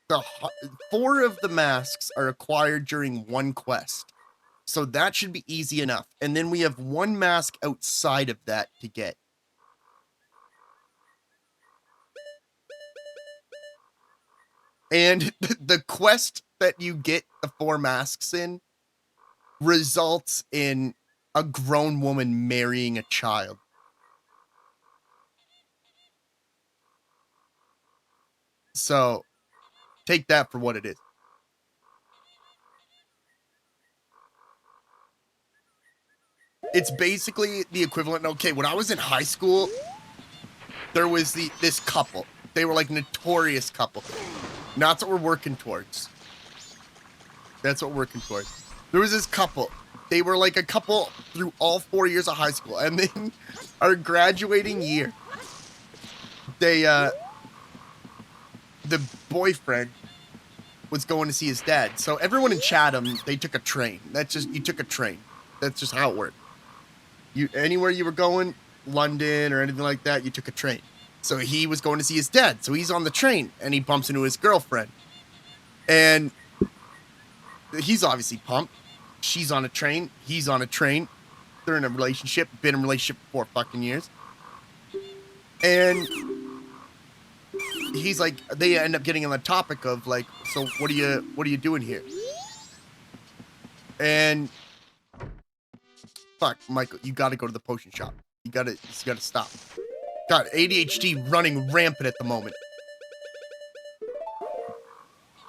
4 of the masks are acquired during one quest. So that should be easy enough. And then we have 1 mask outside of that to get. And the quest that you get the 4 masks in results in a grown woman marrying a child. So take that for what it is. It's basically the equivalent. Okay, when I was in high school, there was this couple. They were like notorious couple. That's what we're working towards. That's what we're working towards. There was this couple. They were like a couple through all 4 years of high school. And then our graduating year, the boyfriend was going to see his dad. So everyone in Chatham, they took a train. You took a train. That's just how it worked. Anywhere you were going, London or anything like that, you took a train. So he was going to see his dad. So he's on the train and he bumps into his girlfriend. And he's obviously pumped. She's on a train. He's on a train. They're in a relationship. Been in a relationship for 4 fucking years. And he's like, they end up getting on the topic of like, so what are you doing here? And fuck, Michael, you got to go to the potion shop. You got to stop. God, ADHD running rampant at the moment.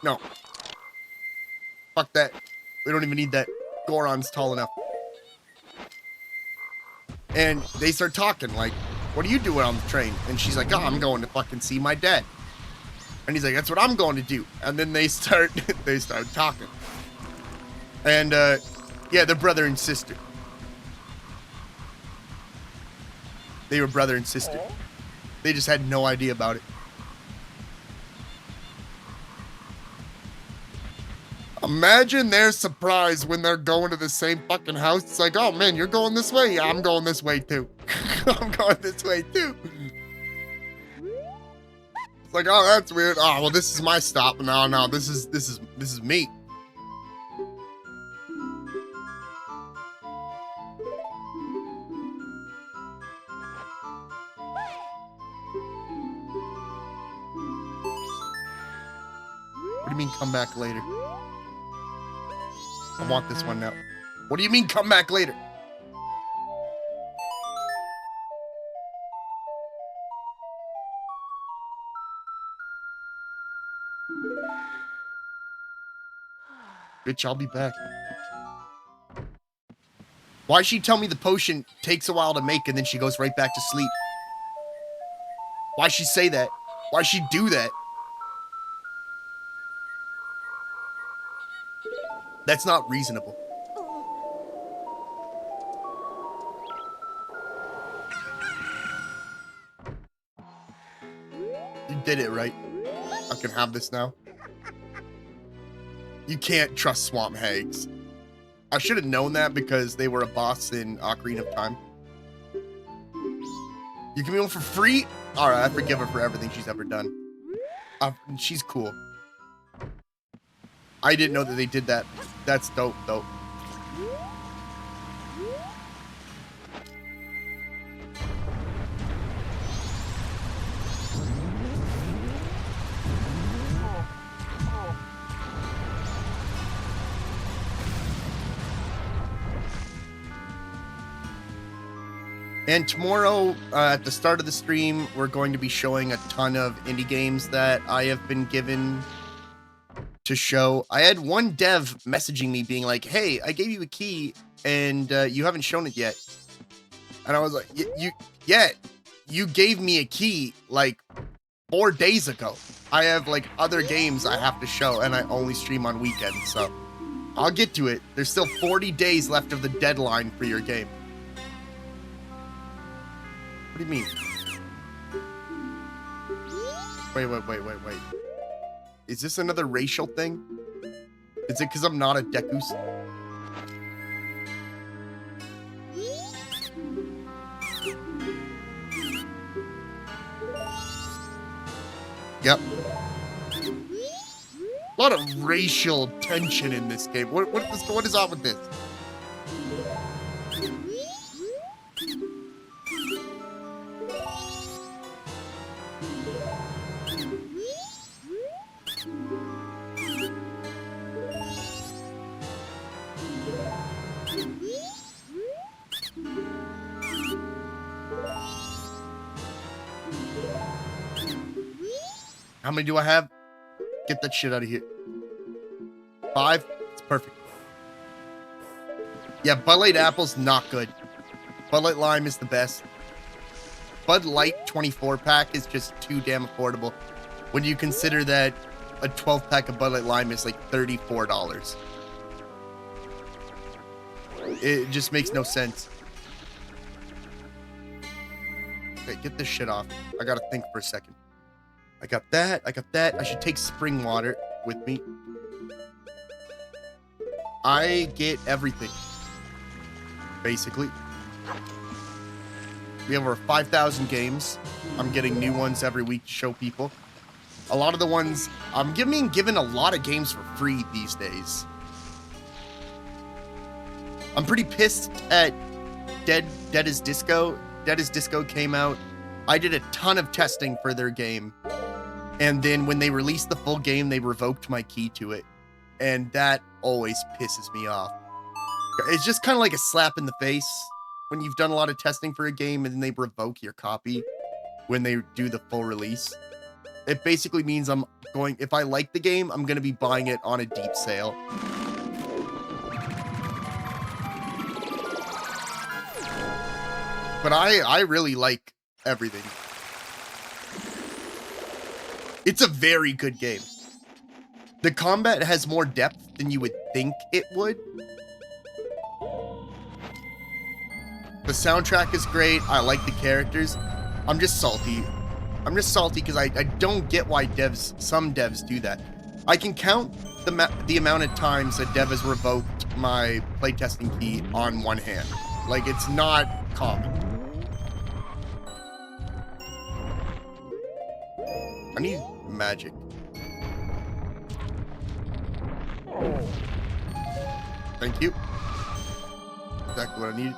No. Fuck that. We don't even need that. Goron's tall enough. And they start talking like, what are you doing on the train? And she's like, oh, I'm going to fucking see my dad. And he's like, that's what I'm going to do. And then they start talking. And yeah, they're brother and sister. They were brother and sister. They just had no idea about it. Imagine their surprise when they're going to the same fucking house. It's like, oh man, you're going this way? Yeah, I'm going this way too. I'm going this way too. It's like, oh, that's weird. Oh, well, this is my stop. No, this is me. What do you mean come back later? I want this one now. What do you mean come back later? Bitch, I'll be back. Why'd she tell me the potion takes a while to make and then she goes right back to sleep? Why'd she say that? Why'd she do that? That's not reasonable. You did it, right? I can have this now. You can't trust swamp hags. I should have known that because they were a boss in Ocarina of Time. You give me one for free? All right, I forgive her for everything she's ever done. She's cool. I didn't know that they did that. That's dope. And tomorrow, at the start of the stream, we're going to be showing a ton of indie games that I have been given to show. I had one dev messaging me being like, hey, I gave you a key and you haven't shown it yet. And I was like, you gave me a key like 4 days ago. I have like other games I have to show and I only stream on weekends. So I'll get to it. There's still 40 days left of the deadline for your game. What do you mean? Wait. Is this another racial thing? Is it because I'm not a Dekus? Yep. A lot of racial tension in this game. What is up with this? How many do I have? Get that shit out of here. 5? It's perfect. Yeah, Bud Light Apple's not good. Bud Light Lime is the best. Bud Light 24-pack is just too damn affordable when you consider that a 12-pack of Bud Light Lime is like $34. It just makes no sense. Okay, get this shit off. I gotta think for a second. I got that. I should take spring water with me. I get everything, basically. We have over 5,000 games. I'm getting new ones every week to show people. A lot of the ones, I'm being given a lot of games for free these days. I'm pretty pissed at Dead is Disco. Dead is Disco came out. I did a ton of testing for their game. And then when they released the full game, they revoked my key to it. And that always pisses me off. It's just kind of like a slap in the face when you've done a lot of testing for a game and then they revoke your copy when they do the full release. It basically means if I like the game, I'm going to be buying it on a deep sale. But I really like everything. It's a very good game. The combat has more depth than you would think it would. The soundtrack is great. I like the characters. I'm just salty. I'm just salty because I don't get why some devs do that. I can count the amount of times that dev has revoked my playtesting key on one hand. Like, it's not common. I need magic. Thank you. Exactly what I need.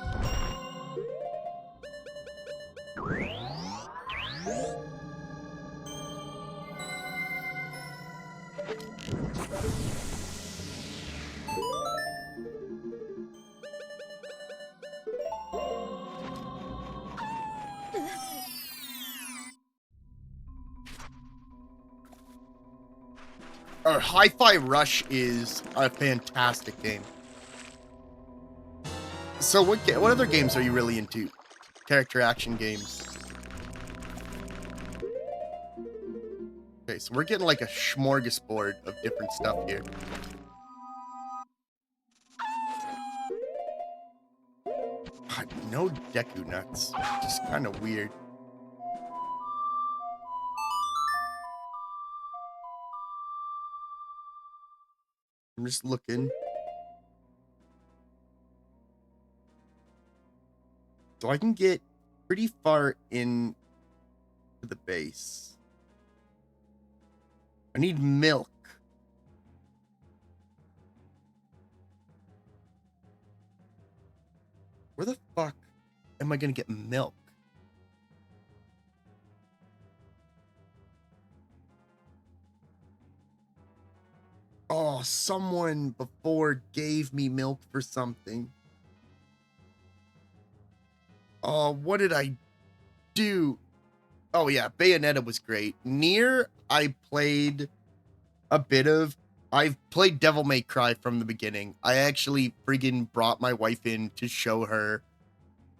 Hi-Fi Rush is a fantastic game. So what other games are you really into? Character action games. Okay, so we're getting like a smorgasbord of different stuff here. No Deku Nuts. Just kind of weird. I'm just looking. So I can get pretty far in to the base. I need milk. Where the fuck am I gonna get milk? Oh, someone before gave me milk for something. Oh, what did I do? Oh yeah, Bayonetta was great. Nier, I played a bit of. I've played Devil May Cry from the beginning. I actually friggin' brought my wife in to show her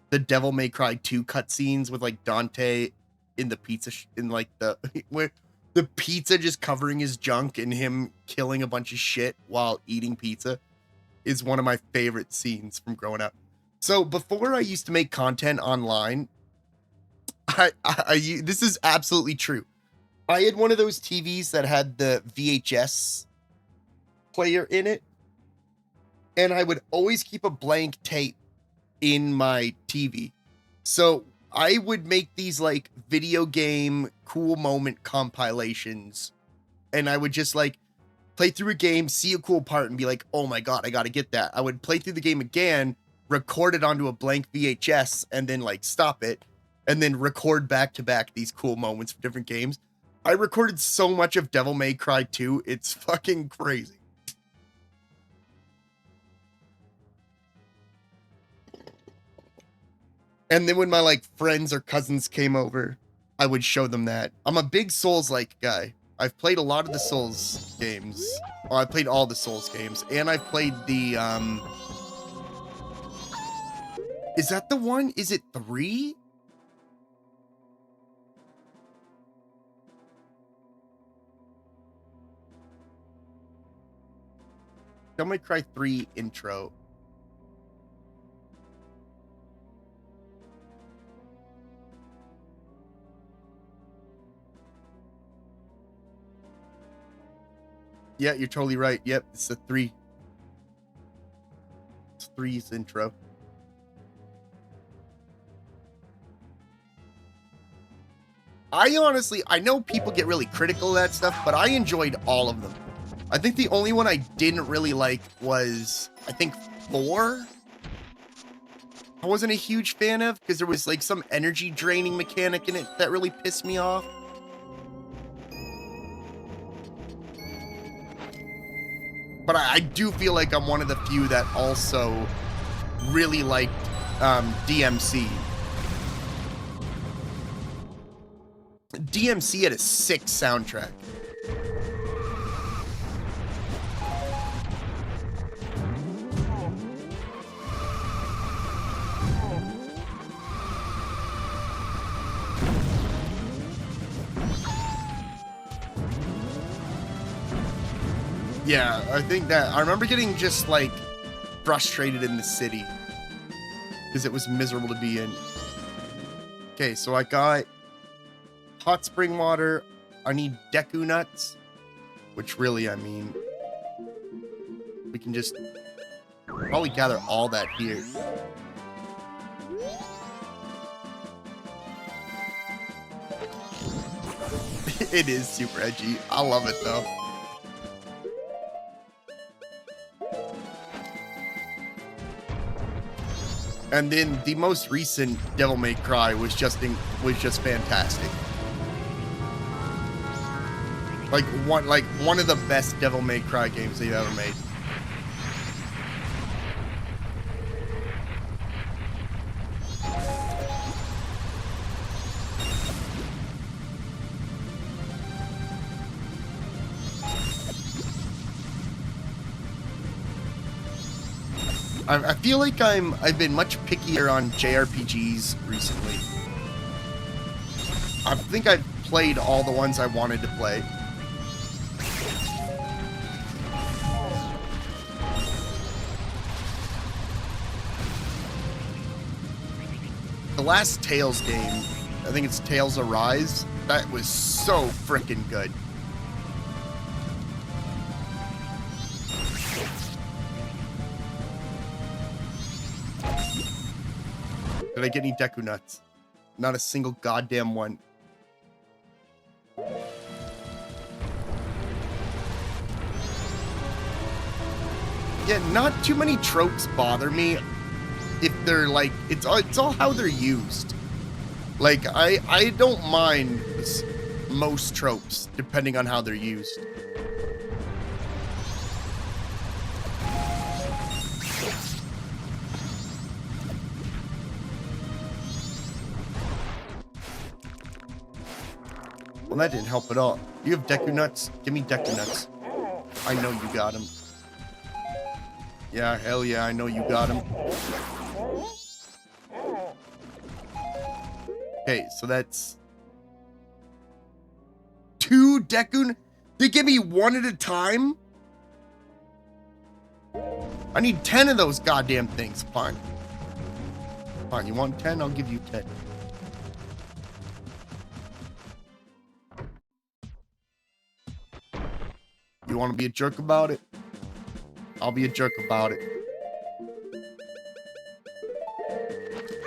the Devil May Cry 2 cutscenes with like Dante in the pizza, in like the where the pizza just covering his junk and him killing a bunch of shit while eating pizza is one of my favorite scenes from growing up. So before I used to make content online, this is absolutely true. I had one of those TVs that had the VHS player in it, and I would always keep a blank tape in my TV. So I would make these like video game cool moment compilations, and I would just like play through a game, see a cool part, and be like, oh my god, I gotta get that. I would play through the game again, record it onto a blank VHS, and then like stop it, and then record back to back these cool moments for different games. I recorded so much of Devil May Cry 2, it's fucking crazy. And then when my like friends or cousins came over, I would show them that. I'm a big Souls-like guy. I've played a lot of the Souls games. Well, I played all the Souls games, and I've played the is that the one? Is it 3? Devil May Cry 3 intro. Yeah, you're totally right. Yep, it's the 3. It's 3's intro. I know people get really critical of that stuff, but I enjoyed all of them. I think the only one I didn't really like was, I think, 4. I wasn't a huge fan of because there was like some energy draining mechanic in it that really pissed me off. But I do feel like I'm one of the few that also really liked DMC. DMC had a sick soundtrack. Yeah, I think that I remember getting just like frustrated in the city because it was miserable to be in. Okay, so I got hot spring water. I need Deku nuts, which really, I mean, we can just probably gather all that here. It is super edgy. I love it though. And then the most recent Devil May Cry was just fantastic. Like one of the best Devil May Cry games they've ever made. I feel like I've been much pickier on JRPGs recently. I think I've played all the ones I wanted to play. The last Tales game, I think it's Tales Arise, that was so freaking good. Did I get any Deku nuts? Not a single goddamn one. Yeah, not too many tropes bother me if they're like, it's all how they're used. Like, I don't mind most tropes depending on how they're used. Well, that didn't help at all. You have Deku nuts? Give me Deku nuts. I know you got them. Yeah, hell yeah, I know you got them. Okay, so that's 2 Deku. They give me 1 at a time? I need 10 of those goddamn things. Fine. Fine, you want 10? I'll give you 10. You want to be a jerk about it? I'll be a jerk about it.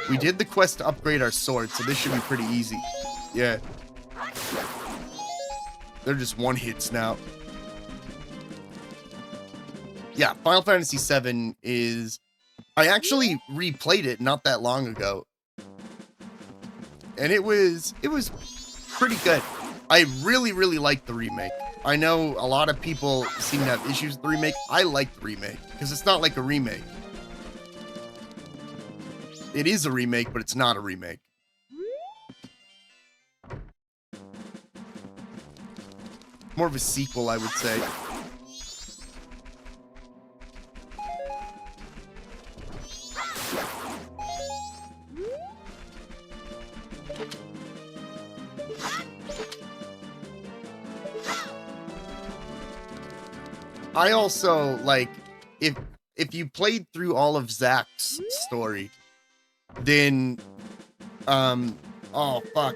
We did the quest to upgrade our sword, so this should be pretty easy. Yeah. They're just one hits now. Yeah, Final Fantasy VII is... I actually replayed it not that long ago. And it was pretty good. I really, really like the remake. I know a lot of people seem to have issues with the remake. I like the remake because it's not like a remake. It is a remake, but it's not a remake. More of a sequel, I would say. I also, like, if you played through all of Zack's story, then, oh, fuck,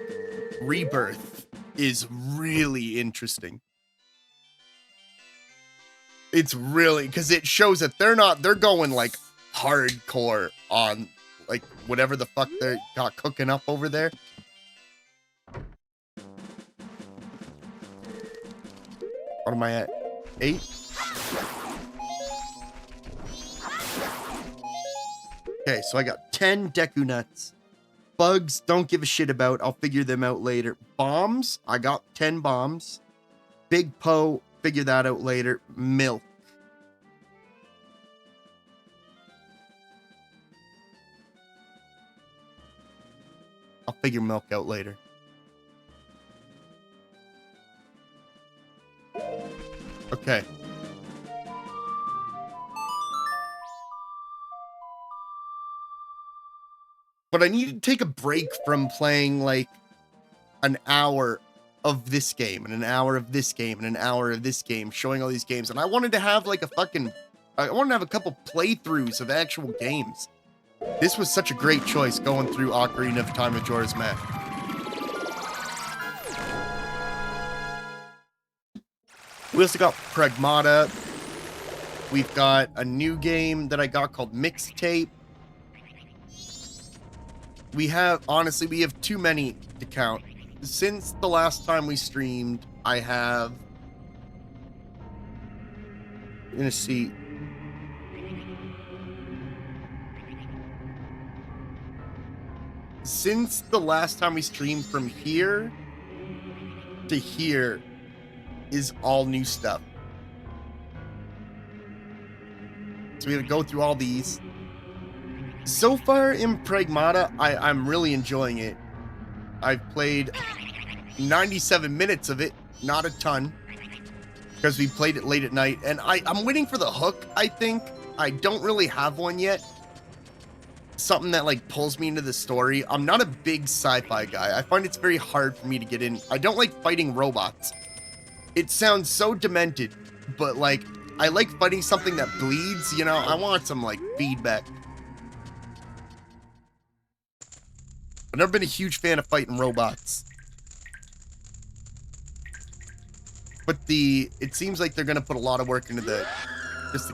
Rebirth is really interesting. It's really, because it shows that they're going, like, hardcore on, like, whatever the fuck they got cooking up over there. What am I at? 8? Okay, so I got 10 Deku Nuts. Bugs, don't give a shit about. I'll figure them out later. Bombs, I got 10 bombs. Big Poe, figure that out later. Milk. I'll figure milk out later. Okay. But I need to take a break from playing like an hour of this game and an hour of this game and an hour of this game, showing all these games. And I wanted to have like I wanted to have a couple playthroughs of actual games. This was such a great choice going through Ocarina of Time Majora's Mask. We also got Pragmata. We've got a new game that I got called Mixtape. We have too many to count. Since the last time we streamed, I have... I'm gonna see. Since the last time we streamed, from here to here is all new stuff. So we gotta go through all these. So far in Pragmata, I'm really enjoying it. I've played 97 minutes of it, not a ton, because we played it late at night, and I'm waiting for the hook, I think. I don't really have one yet. Something that like pulls me into the story. I'm not a big sci-fi guy. I find it's very hard for me to get in. I don't like fighting robots. It sounds so demented, but like, I like fighting something that bleeds, you know? I want some like feedback. I've never been a huge fan of fighting robots. But it seems like they're gonna put a lot of work into the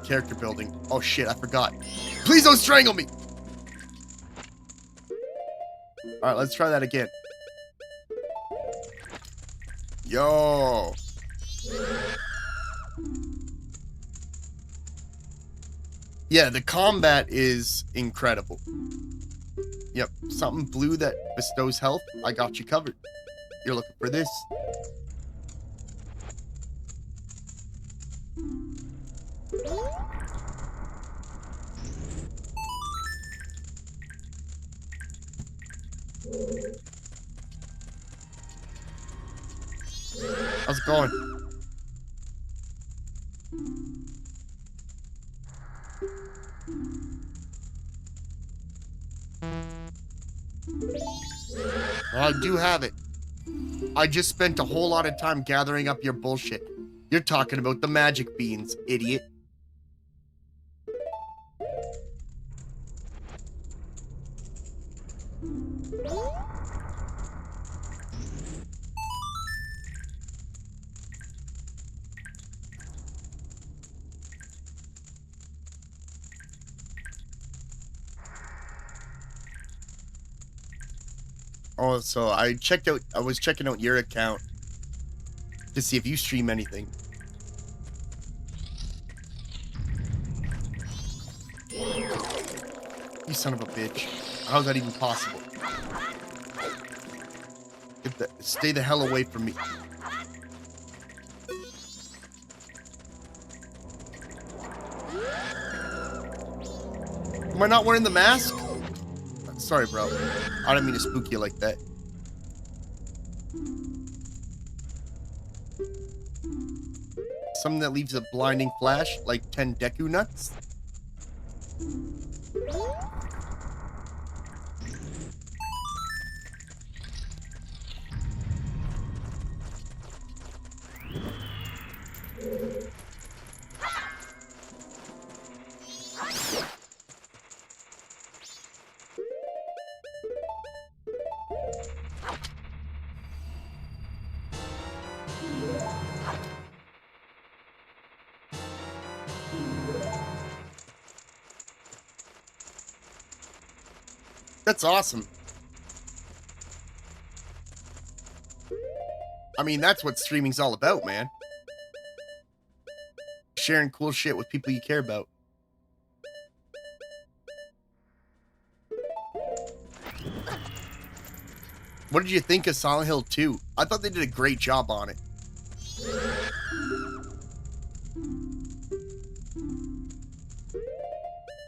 character building. Oh shit, I forgot. Please don't strangle me! Alright, let's try that again. Yo! Yeah, the combat is incredible. Yep, something blue that bestows health. I got you covered. You're looking for this. How's it going? I do have it. I just spent a whole lot of time gathering up your bullshit. You're talking about the magic beans, idiot. Oh, so I was checking out your account to see if you stream anything. You son of a bitch. How's that even possible? Stay the hell away from me. Am I not wearing the mask? Sorry, bro. I didn't mean to spook you like that. Something that leaves a blinding flash, like 10 Deku nuts? That's awesome. I mean, that's what streaming's all about, man. Sharing cool shit with people you care about. What did you think of Silent Hill 2? I thought they did a great job on it.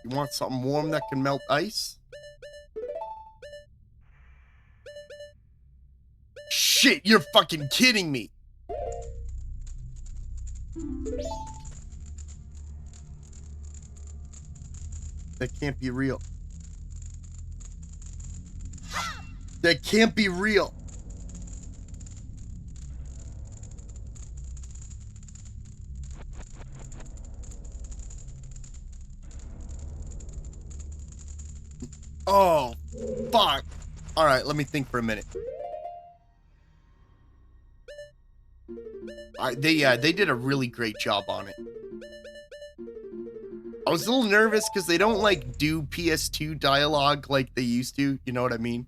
You want something warm that can melt ice? Shit, you're fucking kidding me. That can't be real. That can't be real. Oh, fuck. All right, let me think for a minute. They did a really great job on it. I was a little nervous because they don't like do PS2 dialogue like they used to. You know what I mean?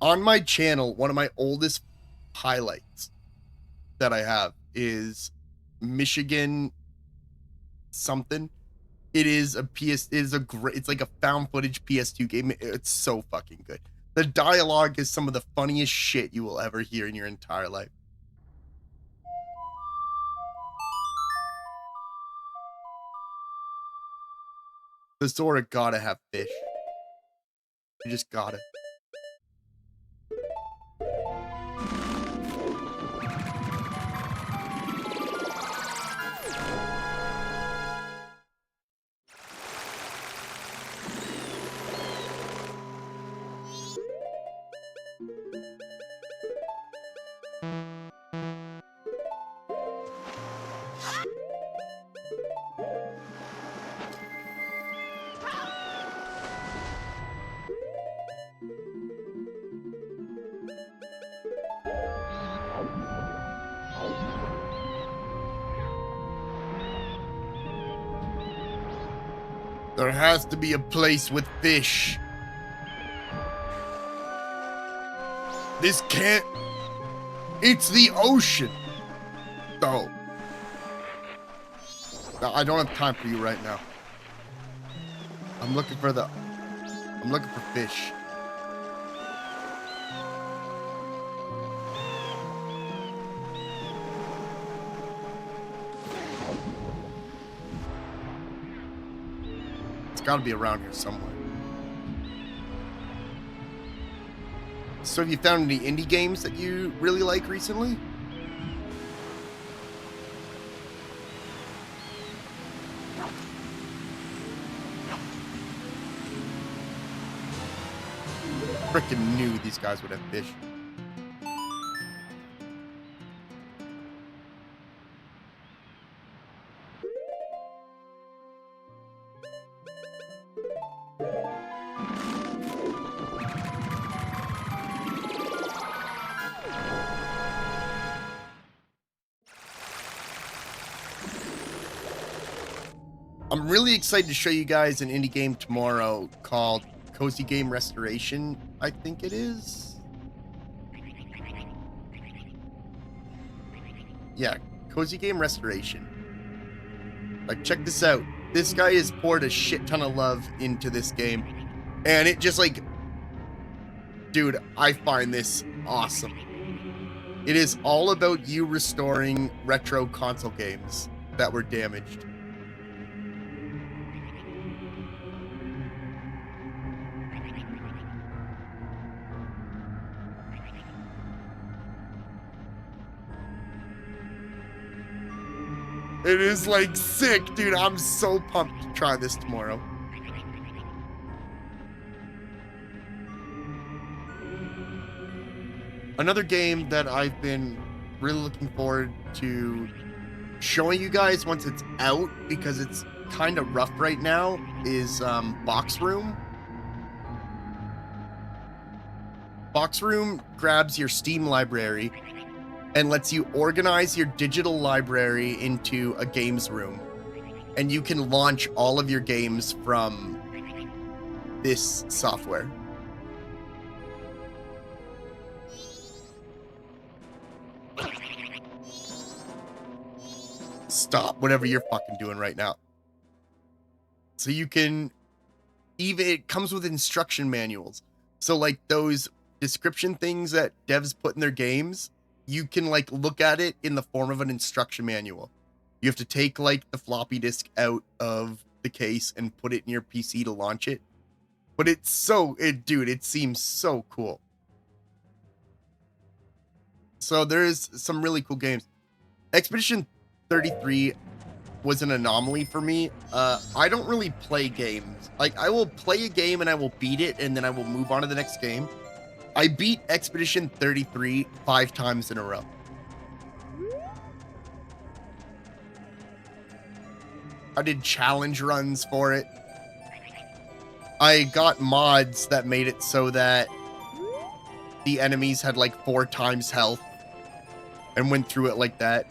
On my channel, one of my oldest highlights that I have is Michigan something. It is a PS. It is a great. It's like a found footage PS2 game. It's so fucking good. The dialogue is some of the funniest shit you will ever hear in your entire life. The Zora gotta have fish. You just gotta. There has to be a place with fish. This can't... It's the ocean. No. No, I don't have time for you right now. I'm looking for fish. It's got to be around here somewhere. So have you found any indie games that you really like recently? Freaking knew these guys would have fish. I'm really excited to show you guys an indie game tomorrow called Cozy Game Restoration, I think it is. Yeah, Cozy Game Restoration. Like, check this out. This guy has poured a shit ton of love into this game. And it just like, dude, I find this awesome. It is all about you restoring retro console games that were damaged. It is like sick, dude. I'm so pumped to try this tomorrow. Another game that I've been really looking forward to showing you guys once it's out, because it's kind of rough right now, is Box Room. Box Room grabs your Steam library and lets you organize your digital library into a games room. And you can launch all of your games from this software. Stop whatever you're fucking doing right now. So you can even, it comes with instruction manuals. So like those description things that devs put in their games, you can like look at it in the form of an instruction manual. You have to take like the floppy disk out of the case and put it in your PC to launch it. But it's so, dude, it seems so cool. So there's some really cool games. Expedition 33 was an anomaly for me. I don't really play games. Like, I will play a game and I will beat it and then I will move on to the next game. I beat Expedition 33 5 times in a row. I did challenge runs for it. I got mods that made it so that the enemies had like 4 times health and went through it like that.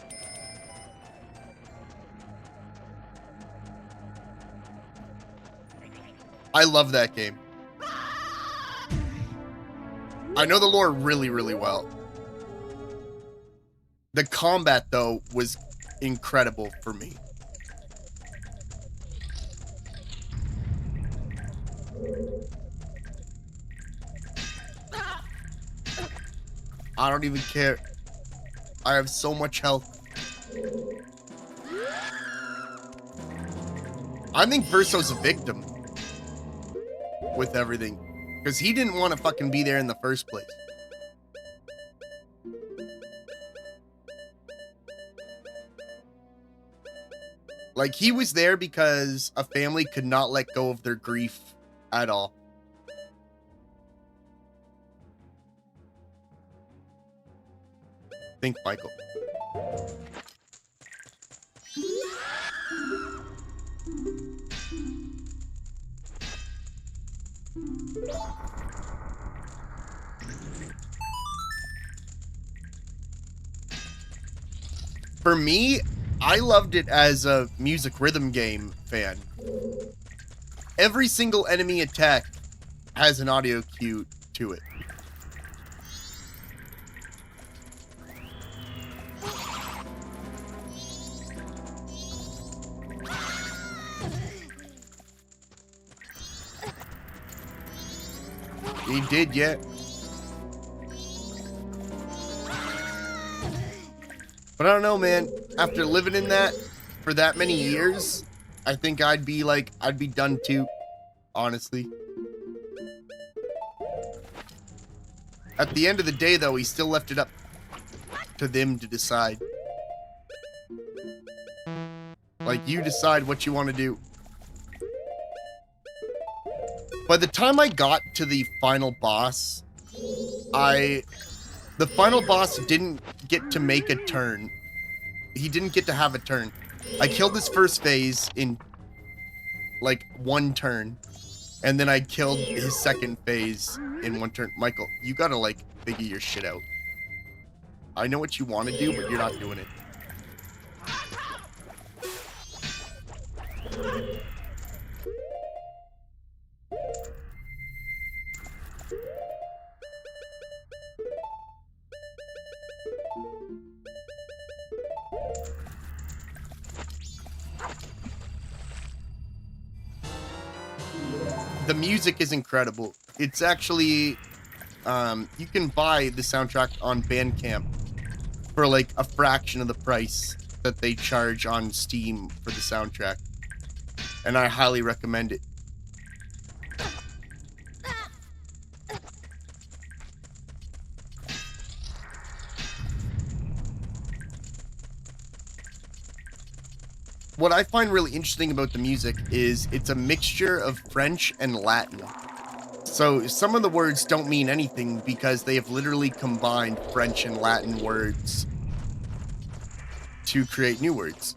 I love that game. I know the lore really, really well. The combat, though, was incredible for me. I don't even care. I have so much health. I think Verso's a victim with everything, because he didn't want to fucking be there in the first place. Like, he was there because a family could not let go of their grief at all. Think, Michael. For me, I loved it as a music rhythm game fan. Every single enemy attack has an audio cue to it. He did, yeah. But I don't know, man. After living in that for that many years, I think I'd be done too, honestly. At the end of the day, though, he still left it up to them to decide. Like, you decide what you want to do. By the time I got to the final boss, the final boss didn't get to make a turn. He didn't get to have a turn. I killed his first phase in like 1 turn, and then I killed his second phase in 1 turn. Michael, you gotta like figure your shit out. I know what you want to do, but you're not doing it. the music is incredible. It's actually, you can buy the soundtrack on Bandcamp for like a fraction of the price that they charge on Steam for the soundtrack. And I highly recommend it. What I find really interesting about the music is it's a mixture of French and Latin. So some of the words don't mean anything because they have literally combined French and Latin words to create new words.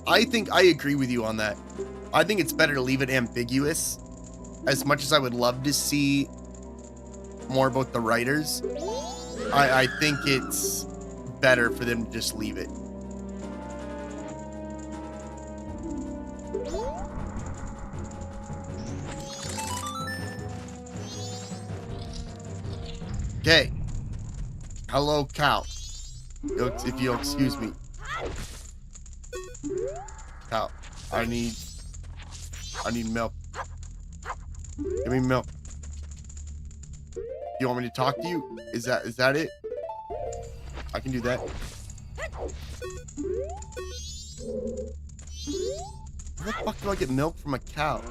I think I agree with you on that. I think it's better to leave it ambiguous. As much as I would love to see more about the writers, I think it's better for them to just leave it. Okay. Hello, cow. If you'll excuse me. Cow, I need milk. Give me milk. You want me to talk to you? Is that it? I can do that. How the fuck do I get milk from a cow?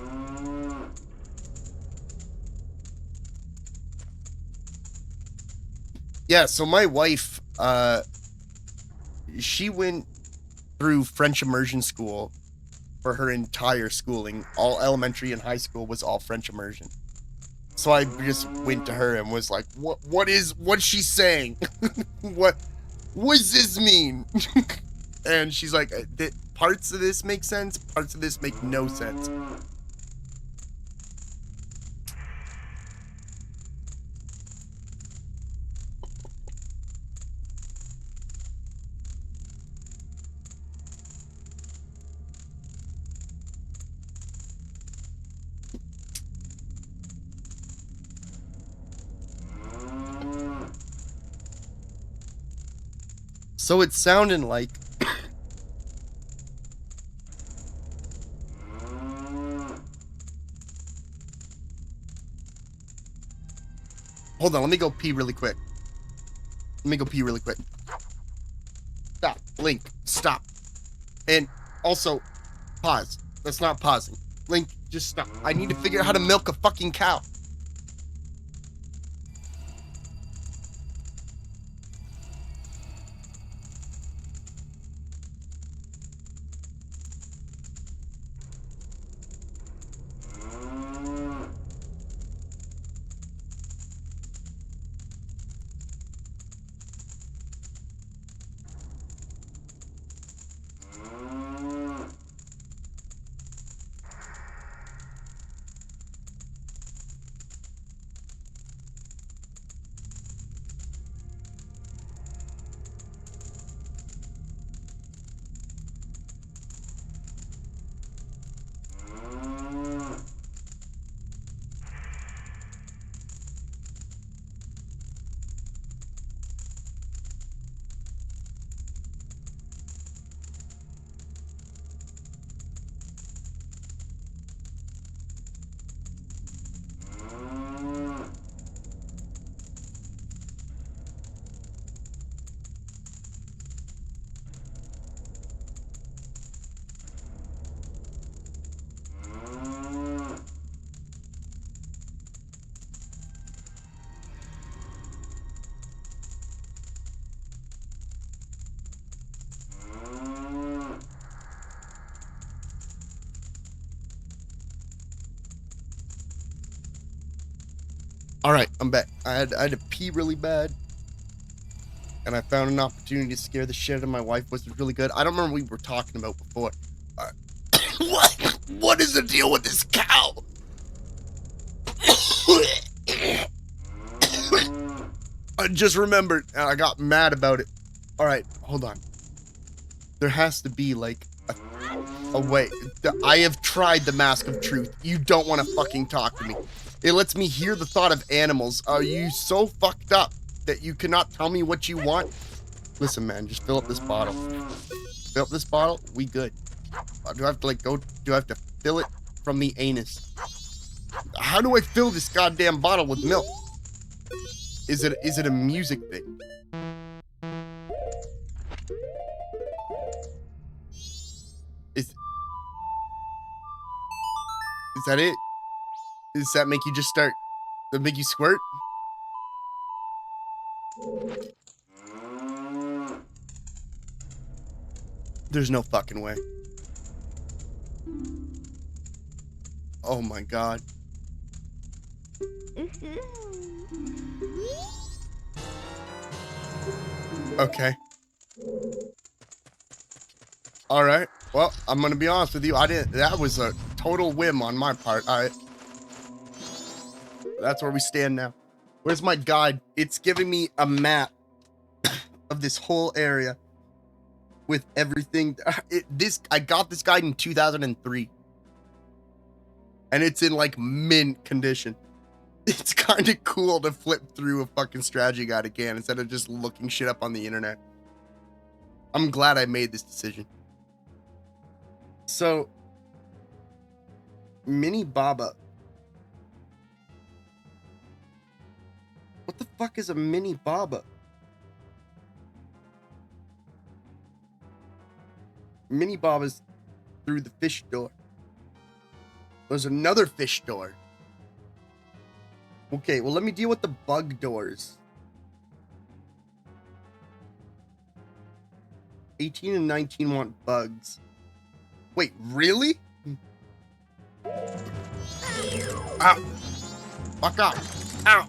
Yeah, so my wife, she went through French immersion school for her entire schooling. All elementary and high school was all French immersion. So I just went to her and was like, what's she saying? what does this mean? And she's like, parts of this make sense, parts of this make no sense. So it's sounding like hold on, let me go pee really quick. Stop. Link, stop. And also, pause. That's not pausing. Link, just stop. I need to figure out how to milk a fucking cow. All right, I'm back. I had to pee really bad, and I found an opportunity to scare the shit out of my wife, which was really good. I don't remember what we were talking about before. What is the deal with this cow? I just remembered, and I got mad about it. All right, hold on. There has to be like a way. I have tried the Mask of Truth. You don't want to fucking talk to me. It lets me hear the thought of animals. Are you so fucked up that you cannot tell me what you want? Listen, man, just fill up this bottle. Fill up this bottle, we good. Do I have to, like, go... Do I have to fill it from the anus? How do I fill this goddamn bottle with milk? Is it a music thing? Is that it? Does that make you just start... Does that make you squirt? There's no fucking way. Oh my god. Okay. Alright. Well, I'm gonna be honest with you. That was a total whim on my part. Alright. That's where we stand now. Where's my guide? It's giving me a map of this whole area with everything. I got this guide in 2003. And it's in like mint condition. It's kind of cool to flip through a fucking strategy guide again instead of just looking shit up on the internet. I'm glad I made this decision. So, Mini Baba. What the fuck is a Mini Baba? Mini Baba's through the fish door. There's another fish door. Okay, well, let me deal with the bug doors. 18 and 19 want bugs. Wait, really? Ow. Fuck off. Ow.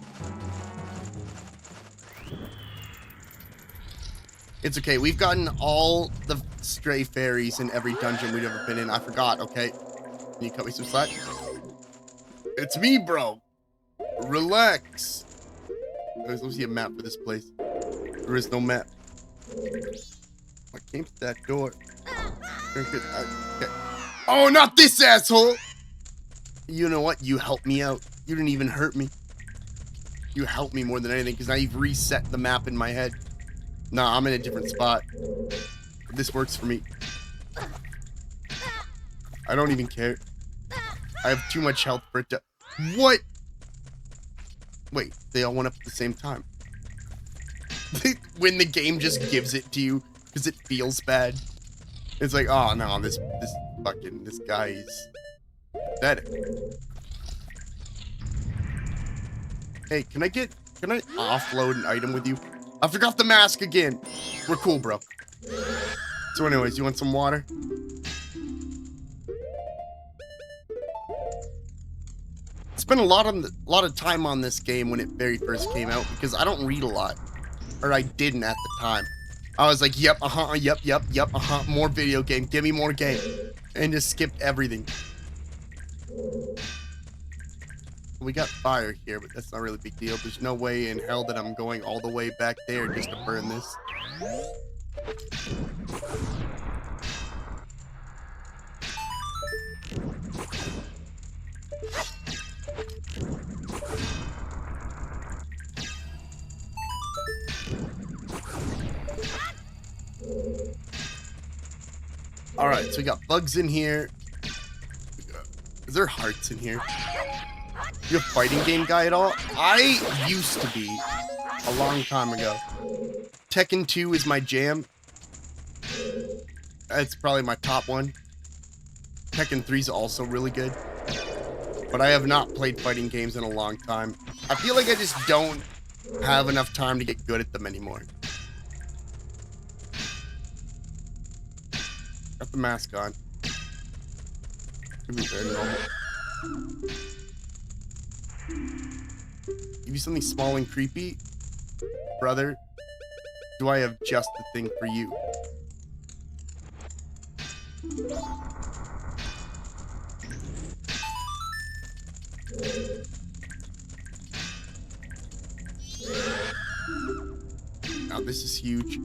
It's okay. We've gotten all the stray fairies in every dungeon we've ever been in. I forgot, okay? Can you cut me some slack? It's me, bro. Relax. Let me see a map for this place. There is no map. I came to that door. Okay. Oh, not this asshole! You know what? You helped me out. You didn't even hurt me. You helped me more than anything because now you've reset the map in my head. Nah, I'm in a different spot. This works for me. I don't even care. I have too much health for it to... What? Wait, they all went up at the same time. When the game just gives it to you because it feels bad. It's like, oh no, this guy is pathetic. Hey, can I offload an item with you? I forgot the mask again. We're cool, bro. So anyways, you want some water? Spent a lot of time on this game when it very first came out because I don't read a lot, or I didn't at the time. I was like, yep, more video game, give me more game, and just skipped everything. We got fire here, but that's not really a big deal. There's no way in hell that I'm going all the way back there just to burn this. Alright, so we got bugs in here. Is there hearts in here? You a fighting game guy at all? I used to be a long time ago. Tekken 2 is my jam. It's probably my top one. Tekken 3 is also really good. But I have not played fighting games in a long time. I feel like I just don't have enough time to get good at them anymore. Got the mask on. Could be very normal. Give you something small and creepy? Brother, do I have just the thing for you? Now this is huge.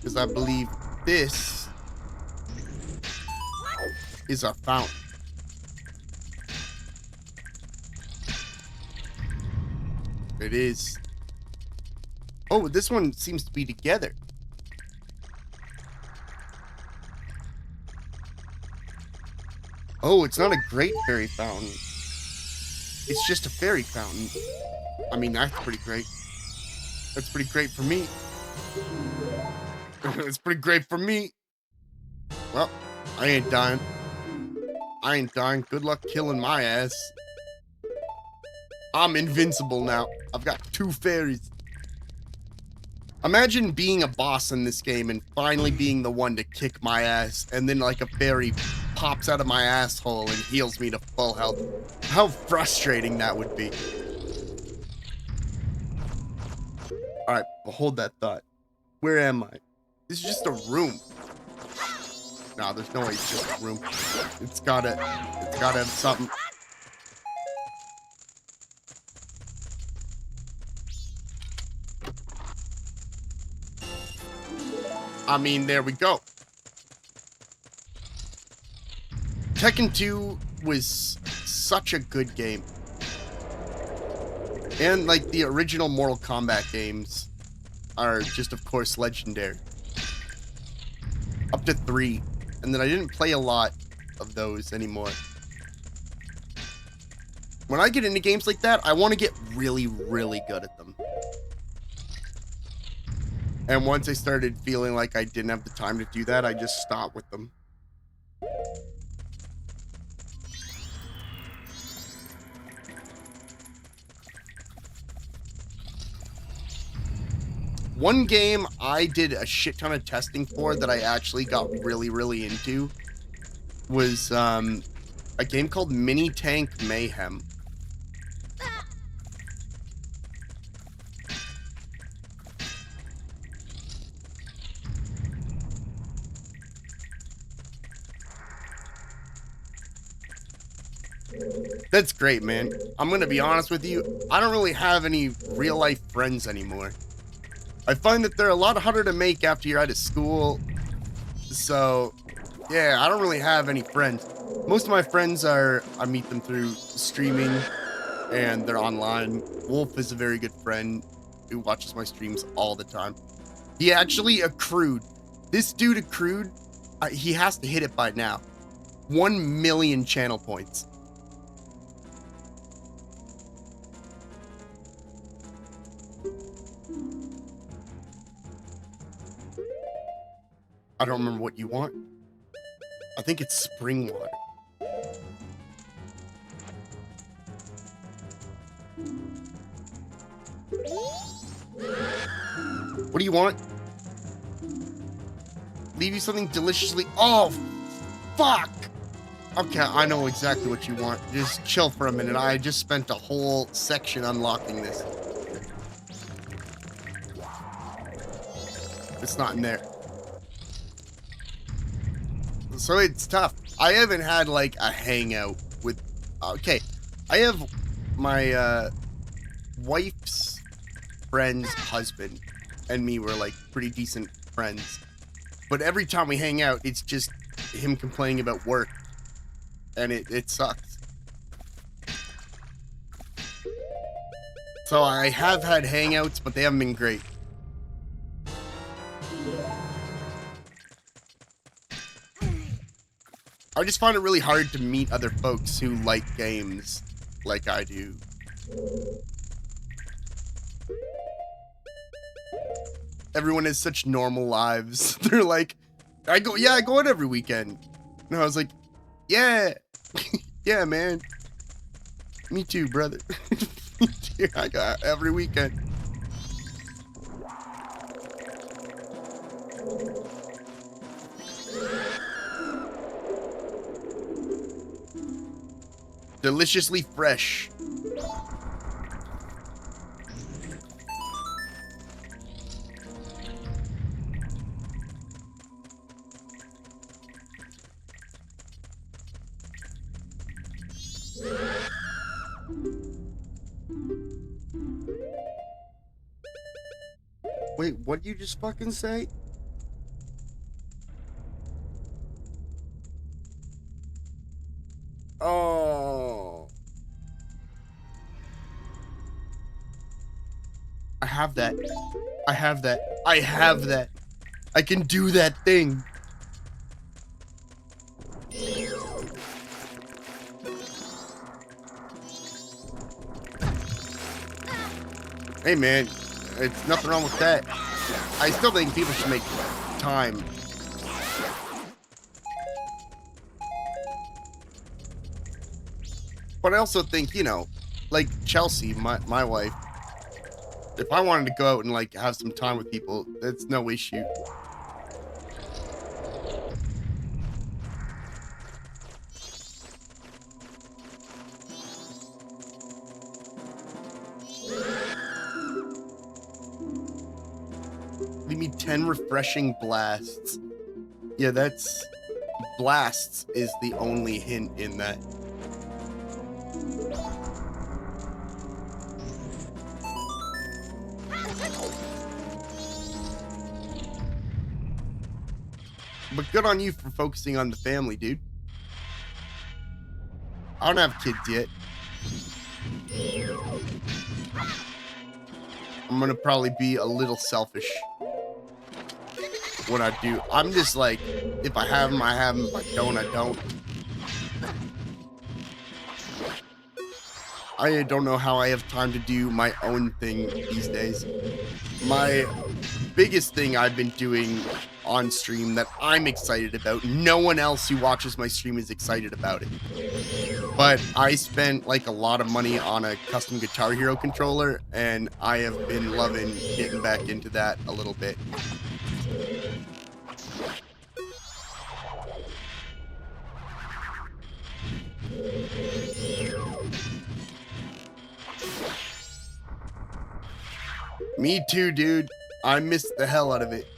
Because I believe this is our fountain. It is. Oh, this one seems to be together. Oh, it's not a great fairy fountain. It's just a fairy fountain. I mean, that's pretty great. That's pretty great for me. It's pretty great for me. Well, I ain't dying. I ain't dying. Good luck killing my ass. I'm invincible now. I've got 2 fairies. Imagine being a boss in this game and finally being the one to kick my ass, and then like a fairy pops out of my asshole and heals me to full health. How frustrating that would be. Alright, hold that thought. Where am I? This is just a room. Nah, there's no way it's just a room. It's gotta have something. I mean, there we go. Tekken 2 was such a good game. And, like, the original Mortal Kombat games are just, of course, legendary. Up to 3. And then I didn't play a lot of those anymore. When I get into games like that, I want to get really, really good at them. And once I started feeling like I didn't have the time to do that, I just stopped with them. One game I did a shit ton of testing for that I actually got really, really into was a game called Mini Tank Mayhem. That's great, man. I'm gonna be honest with you, I don't really have any real life friends anymore. I find that they're a lot harder to make after you're out of school. So, yeah, I don't really have any friends. Most of my friends I meet them through streaming, and they're online. Wolf is a very good friend who watches my streams all the time. He actually accrued. This dude accrued, he has to hit it by now. 1 million channel points. I don't remember what you want. I think it's spring water. What do you want? Leave you something deliciously... Oh, fuck! Okay, I know exactly what you want. Just chill for a minute. I just spent a whole section unlocking this. It's not in there. So it's tough. I haven't had like a hangout with... Okay, I have my wife's friend's husband and me were like pretty decent friends. But every time we hang out, it's just him complaining about work. And it sucks. So I have had hangouts, but they haven't been great. I just find it really hard to meet other folks who like games like I do. Everyone has such normal lives. They're like, I go out every weekend. And I was like, yeah, yeah, man. Me too, brother. Me too. I got every weekend. Deliciously fresh. Wait, what did you just fucking say? Oh. I have that. I have that. I have that. I can do that thing. Hey man, it's nothing wrong with that. I still think people should make time. But I also think, you know, like Chelsea, my wife, if I wanted to go out and like have some time with people, it's no issue. Give me 10 refreshing blasts. Yeah, that's... Blasts is the only hint in that. But good on you for focusing on the family, dude. I don't have kids yet. I'm gonna probably be a little selfish when I do. I'm just like, if I have them, I have them. If I don't, I don't. I don't know how I have time to do my own thing these days. My biggest thing I've been doing on stream that I'm excited about, no one else who watches my stream is excited about it, but I spent like a lot of money on a custom Guitar Hero controller, and I have been loving getting back into that a little bit. Me too, dude. I missed the hell out of it.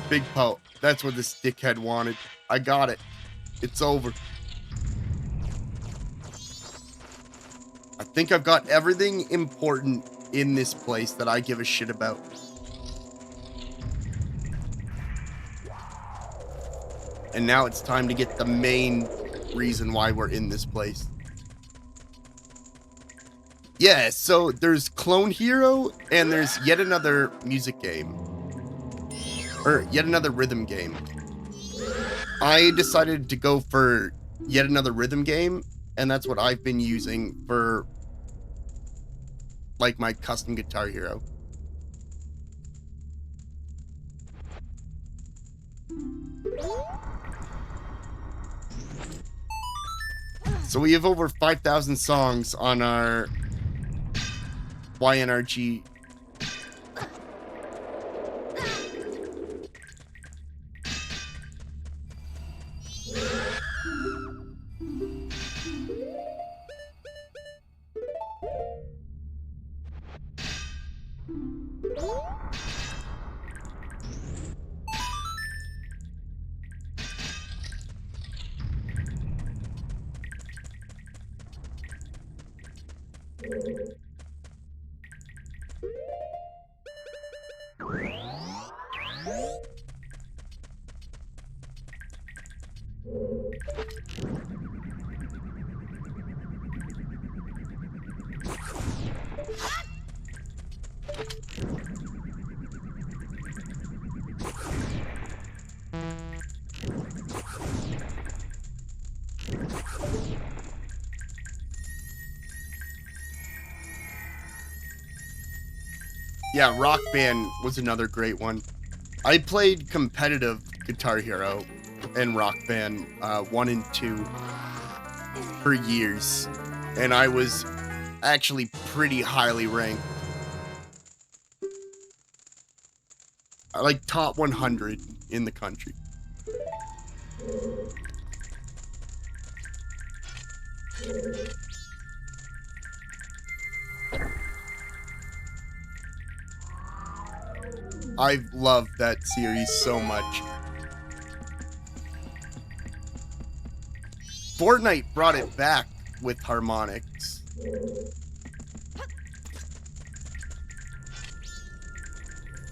Big Poe. That's what this dickhead wanted. I got it. It's over. I think I've got everything important in this place that I give a shit about. And now it's time to get the main reason why we're in this place. Yeah, so there's Clone Hero, and there's yet another music game. Or yet another rhythm game. I decided to go for yet another rhythm game, and that's what I've been using for like my custom Guitar Hero. So we have over 5,000 songs on our YNRG. Yeah, Rock Band was another great one. I played competitive Guitar Hero and Rock Band 1 and 2 for years, and I was actually pretty highly ranked. Like top 100 in the country. I've loved that series so much. Fortnite brought it back with harmonics.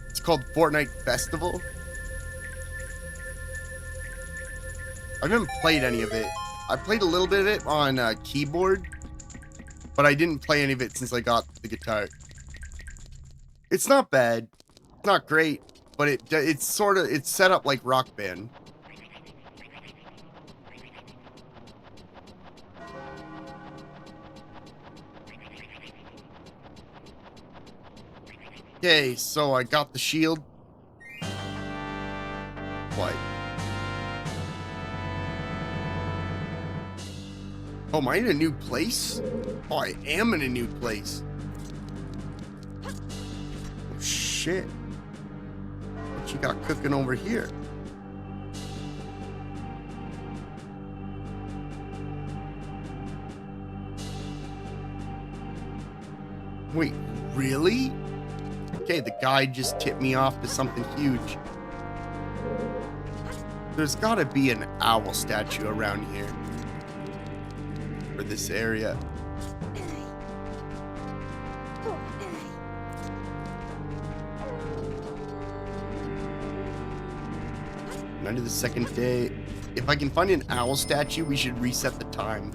It's called Fortnite Festival. I haven't played any of it. I played a little bit of it on keyboard, but I didn't play any of it since I got the guitar. It's not bad. It's not great, but it's set up like Rock Band. Okay, so I got the shield. What? Oh, am I in a new place? Oh, I am in a new place. Oh, shit. What you got cooking over here? Wait, really? Okay, the guide just tipped me off to something huge. There's gotta be an owl statue around here. For this area. Night of the second day. If I can find an owl statue, we should reset the time.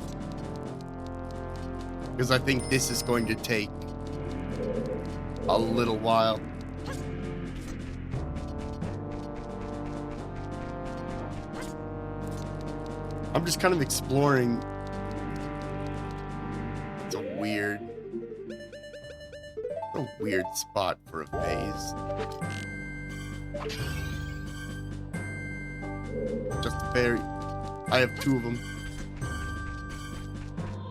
Because I think this is going to take a little while. I'm just kind of exploring. It's a weird spot for a vase. Just a berry. I have 2 of them.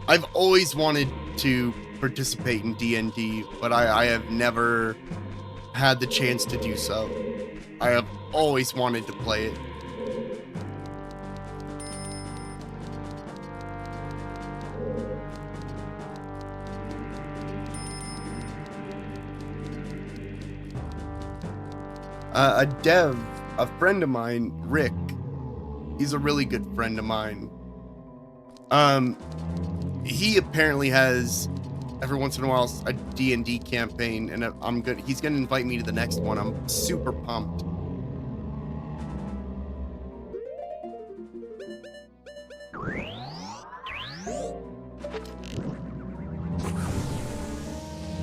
I've always wanted to participate in D&D, but I have never had the chance to do so. I have always wanted to play it. A dev, a friend of mine, Rick, he's a really good friend of mine. He apparently has every once in a while a D&D campaign, and he's gonna invite me to the next one. I'm super pumped.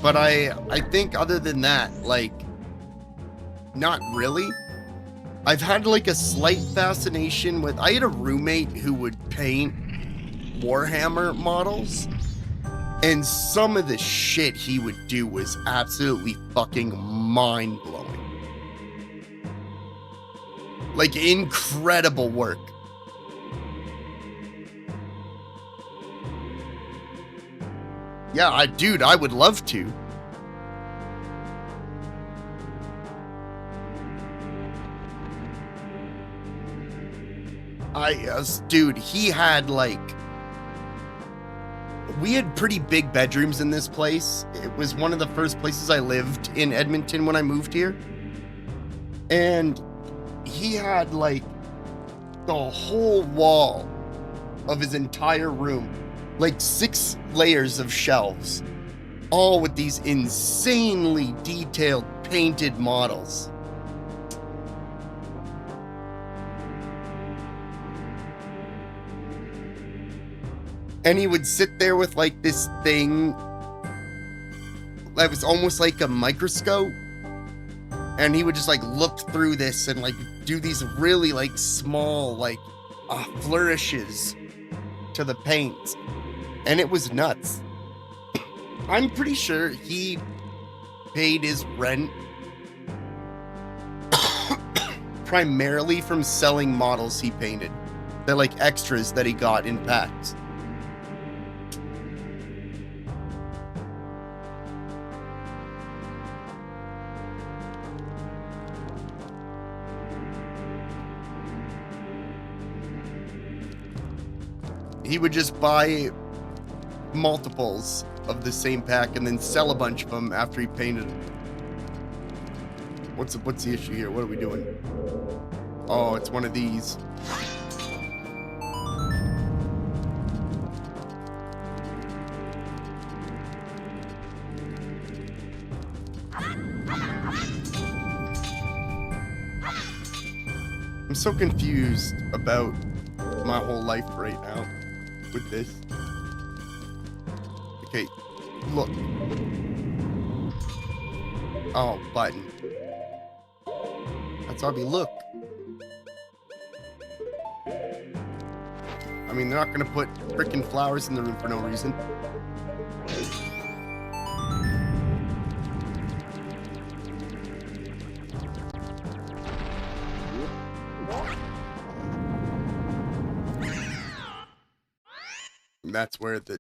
But I think other than that, like, not really. I've had like a slight fascination with, I had a roommate who would paint Warhammer models, and some of the shit he would do was absolutely fucking mind-blowing. Like, incredible work. Yeah, dude, I would love to. Dude, he had like, we had pretty big bedrooms in this place. It was one of the first places I lived in Edmonton when I moved here. And he had like the whole wall of his entire room, like 6 layers of shelves, all with these insanely detailed painted models. And he would sit there with like this thing that was almost like a microscope. And he would just like look through this and like do these really like small like flourishes to the paint. And it was nuts. I'm pretty sure he paid his rent primarily from selling models he painted. They're like extras that he got in packs. He would just buy multiples of the same pack and then sell a bunch of them after he painted them. What's the issue here? What are we doing? Oh, it's one of these. I'm so confused about my whole life right now with this. Okay, look. Oh, button. That's Obby, look. I mean, they're not gonna put freaking flowers in the room for no reason. And that's where the